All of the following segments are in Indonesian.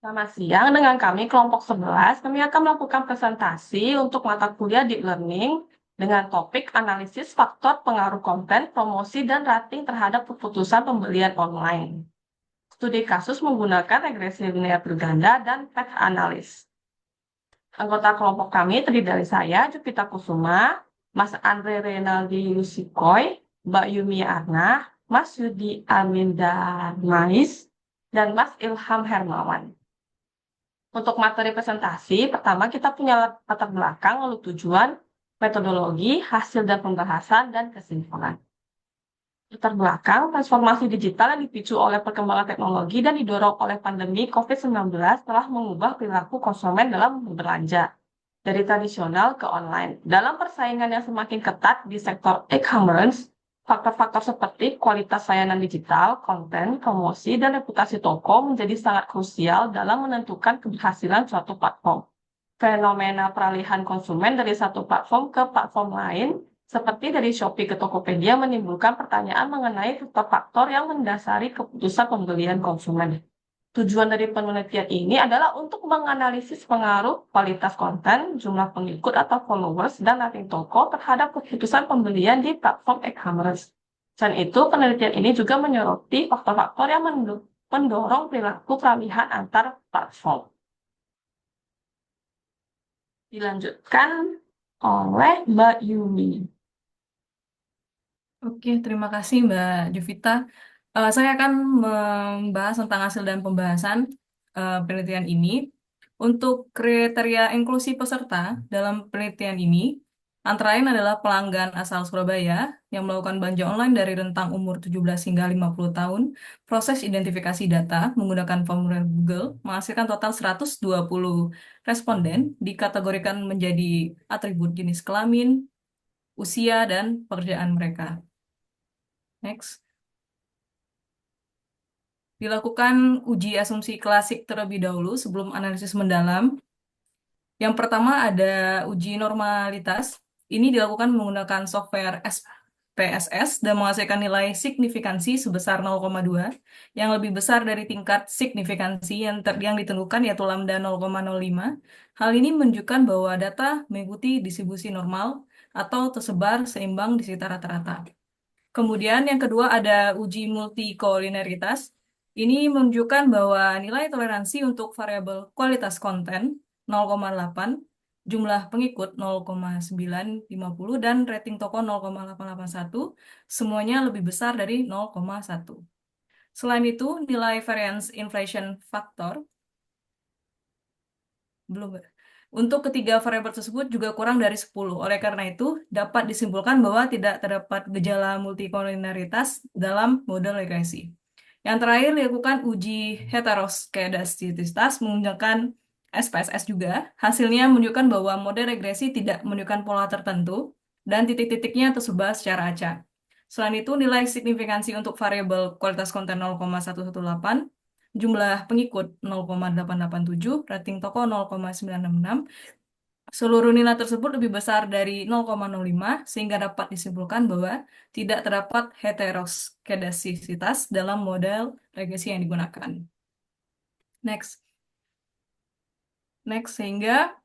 Selamat siang, dengan kami kelompok 11, kami akan melakukan presentasi untuk mata kuliah Deep Learning dengan topik analisis faktor pengaruh konten, promosi, dan rating terhadap keputusan pembelian online. Studi kasus menggunakan regresi linear berganda dan path analysis. Anggota kelompok kami terdiri dari saya, Jupita Kusuma, Mas Andre Renaldi Yusikoy, Mbak Yumi Arna, Mas Yudi Aminda Mais, dan Mas Ilham Hermawan. Untuk materi presentasi, pertama kita punya latar belakang, lalu tujuan, metodologi, hasil dan pembahasan, dan kesimpulan. Latar belakang, transformasi digital yang dipicu oleh perkembangan teknologi dan didorong oleh pandemi COVID-19 telah mengubah perilaku konsumen dalam berbelanja dari tradisional ke online. Dalam persaingan yang semakin ketat di sektor e-commerce, faktor-faktor seperti kualitas layanan digital, konten, promosi, dan reputasi toko menjadi sangat krusial dalam menentukan keberhasilan suatu platform. Fenomena peralihan konsumen dari satu platform ke platform lain, seperti dari Shopee ke Tokopedia, menimbulkan pertanyaan mengenai faktor-faktor yang mendasari keputusan pembelian konsumen. Tujuan dari penelitian ini adalah untuk menganalisis pengaruh kualitas konten, jumlah pengikut atau followers, dan rating toko terhadap keputusan pembelian di platform e-commerce. Selain itu, penelitian ini juga menyoroti faktor-faktor yang mendorong perilaku peralihan antar platform. Dilanjutkan oleh Mbak Yumi. Oke, terima kasih Mbak Jovita. Saya akan membahas tentang hasil dan pembahasan penelitian ini. Untuk kriteria inklusi peserta dalam penelitian ini, antara lain adalah pelanggan asal Surabaya yang melakukan belanja online dari rentang umur 17 hingga 50 tahun, proses identifikasi data menggunakan formulir Google, menghasilkan total 120 responden, dikategorikan menjadi atribut jenis kelamin, usia, dan pekerjaan mereka. Next. Dilakukan uji asumsi klasik terlebih dahulu sebelum analisis mendalam. Yang pertama ada uji normalitas. Ini dilakukan menggunakan software SPSS dan menghasilkan nilai signifikansi sebesar 0,2 yang lebih besar dari tingkat signifikansi yang ditentukan yaitu lambda 0,05. Hal ini menunjukkan bahwa data mengikuti distribusi normal atau tersebar seimbang di sekitar rata-rata. Kemudian yang kedua ada uji multikolineritas. Ini menunjukkan bahwa nilai toleransi untuk variabel kualitas konten 0,8, jumlah pengikut 0,950, dan rating toko 0,881, semuanya lebih besar dari 0,1. Selain itu, nilai variance inflation factor belum. Untuk ketiga variabel tersebut juga kurang dari 10. Oleh karena itu, dapat disimpulkan bahwa tidak terdapat gejala multikolineritas dalam model regresi. Yang terakhir dilakukan uji heteroskedastisitas menggunakan SPSS juga. Hasilnya menunjukkan bahwa model regresi tidak menunjukkan pola tertentu dan titik-titiknya tersebar secara acak. Selain itu, nilai signifikansi untuk variabel kualitas konten 0,118, jumlah pengikut 0,887, rating toko 0,966. Seluruh nilai tersebut lebih besar dari 0,05 sehingga dapat disimpulkan bahwa tidak terdapat heteroskedastisitas dalam model regresi yang digunakan. Next. Next, sehingga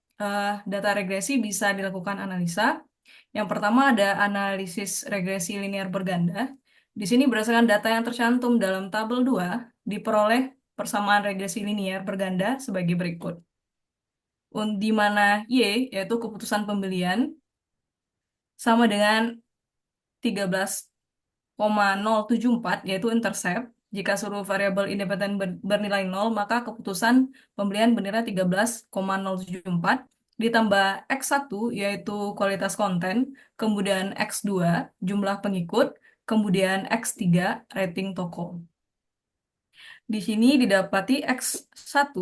data regresi bisa dilakukan analisa. Yang pertama ada analisis regresi linear berganda. Di sini berdasarkan data yang tercantum dalam tabel 2, diperoleh persamaan regresi linear berganda sebagai berikut. Di mana Y, yaitu keputusan pembelian, sama dengan 13,074, yaitu intercept. Jika seluruh variabel independen bernilai 0, maka keputusan pembelian bernilai 13,074, ditambah X1, yaitu kualitas konten, kemudian X2, jumlah pengikut, kemudian X3, rating toko. Di sini didapati X1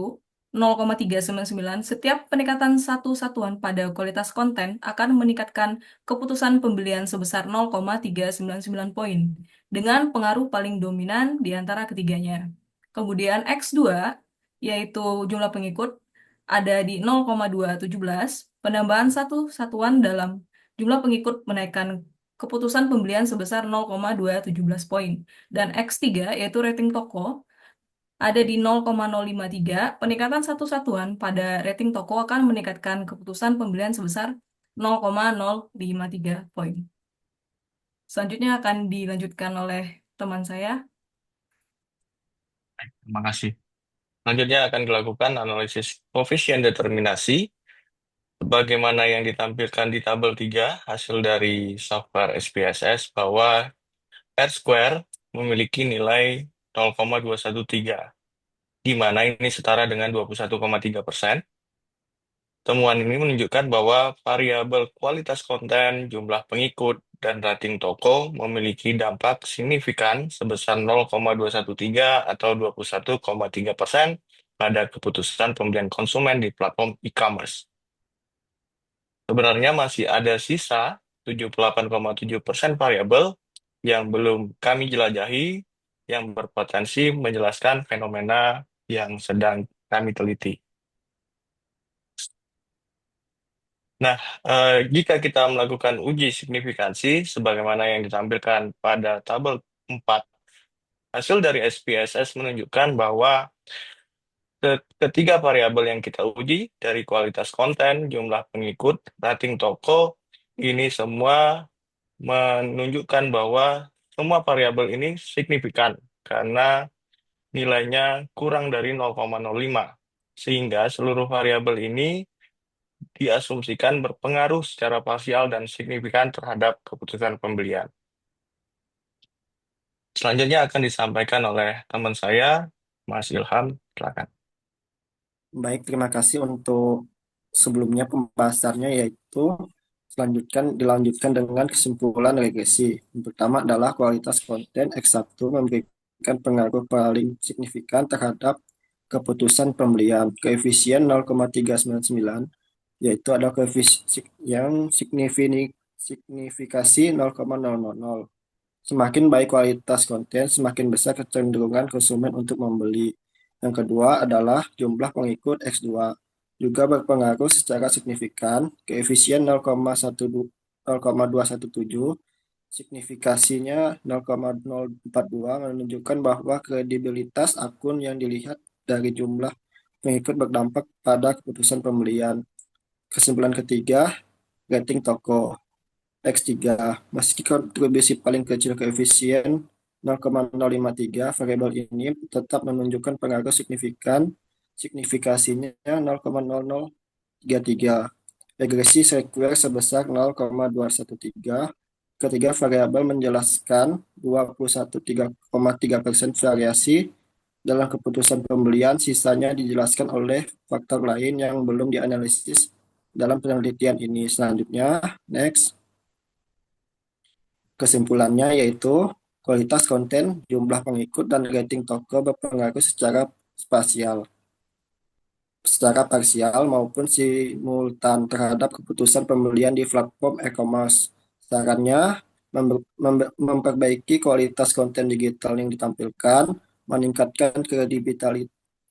0,399. Setiap peningkatan satu satuan pada kualitas konten akan meningkatkan keputusan pembelian sebesar 0,399 poin dengan pengaruh paling dominan di antara ketiganya. Kemudian X2 yaitu jumlah pengikut ada di 0,217. Penambahan satu satuan dalam jumlah pengikut menaikkan keputusan pembelian sebesar 0,217 poin. Dan X3 yaitu rating toko ada di 0,053, peningkatan satu satuan pada rating toko akan meningkatkan keputusan pembelian sebesar 0,053 poin. Selanjutnya akan dilanjutkan oleh teman saya. Terima kasih. Selanjutnya akan dilakukan analisis koefisien determinasi sebagaimana yang ditampilkan di tabel 3 hasil dari software SPSS bahwa R square memiliki nilai 0,213, di mana ini setara dengan 21,3%. Temuan ini menunjukkan bahwa variabel kualitas konten, jumlah pengikut, dan rating toko memiliki dampak signifikan sebesar 0,213 atau 21,3% pada keputusan pembelian konsumen di platform e-commerce. Sebenarnya masih ada sisa 78,7% variabel yang belum kami jelajahi yang berpotensi menjelaskan fenomena yang sedang kami teliti. Nah, jika kita melakukan uji signifikansi sebagaimana yang ditampilkan pada tabel 4, hasil dari SPSS menunjukkan bahwa ketiga variabel yang kita uji dari kualitas konten, jumlah pengikut, rating toko, ini semua menunjukkan bahwa semua variabel ini signifikan karena nilainya kurang dari 0,05, sehingga seluruh variabel ini diasumsikan berpengaruh secara parsial dan signifikan terhadap keputusan pembelian. Selanjutnya akan disampaikan oleh teman saya, Mas Ilham. Silakan. Baik, terima kasih untuk sebelumnya pembahasannya, yaitu dilanjutkan dengan kesimpulan regresi. Yang pertama adalah kualitas konten X1 memberikan pengaruh paling signifikan terhadap keputusan pembelian. Koefisien 0,399, yaitu ada koefisien yang signifikasi 0,000. Semakin baik kualitas konten, semakin besar kecenderungan konsumen untuk membeli. Yang kedua adalah jumlah pengikut X2, juga berpengaruh secara signifikan. Koefisien 0,217, signifikasinya 0,042, menunjukkan bahwa kredibilitas akun yang dilihat dari jumlah pengikut berdampak pada keputusan pembelian. Kesimpulan ketiga, rating toko. X3, meski kontribusi paling kecil koefisien 0,053, variabel ini tetap menunjukkan pengaruh signifikan, signifikasinya 0,0033. Regresi sekuler sebesar 0,213. Ketiga variabel menjelaskan 21,3% variasi dalam keputusan pembelian, sisanya dijelaskan oleh faktor lain yang belum dianalisis dalam penelitian ini. Selanjutnya, next. Kesimpulannya yaitu kualitas konten, jumlah pengikut, dan rating toko berpengaruh secara parsial maupun simultan terhadap keputusan pembelian di platform e-commerce. Sarannya, memperbaiki kualitas konten digital yang ditampilkan, meningkatkan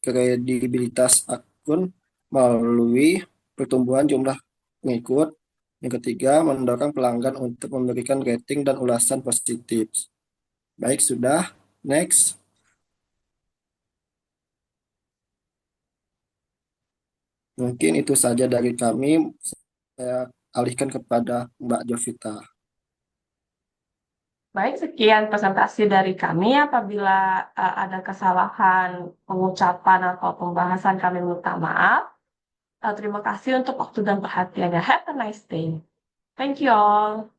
kredibilitas akun melalui pertumbuhan jumlah pengikut. Yang ketiga, mendorong pelanggan untuk memberikan rating dan ulasan positif. Baik, sudah. Next. Mungkin itu saja dari kami. Saya alihkan kepada Mbak Jovita. Baik, sekian presentasi dari kami. Apabila ada kesalahan pengucapan atau pembahasan, kami minta maaf. Terima kasih untuk waktu dan perhatiannya. Have a nice day. Thank you all.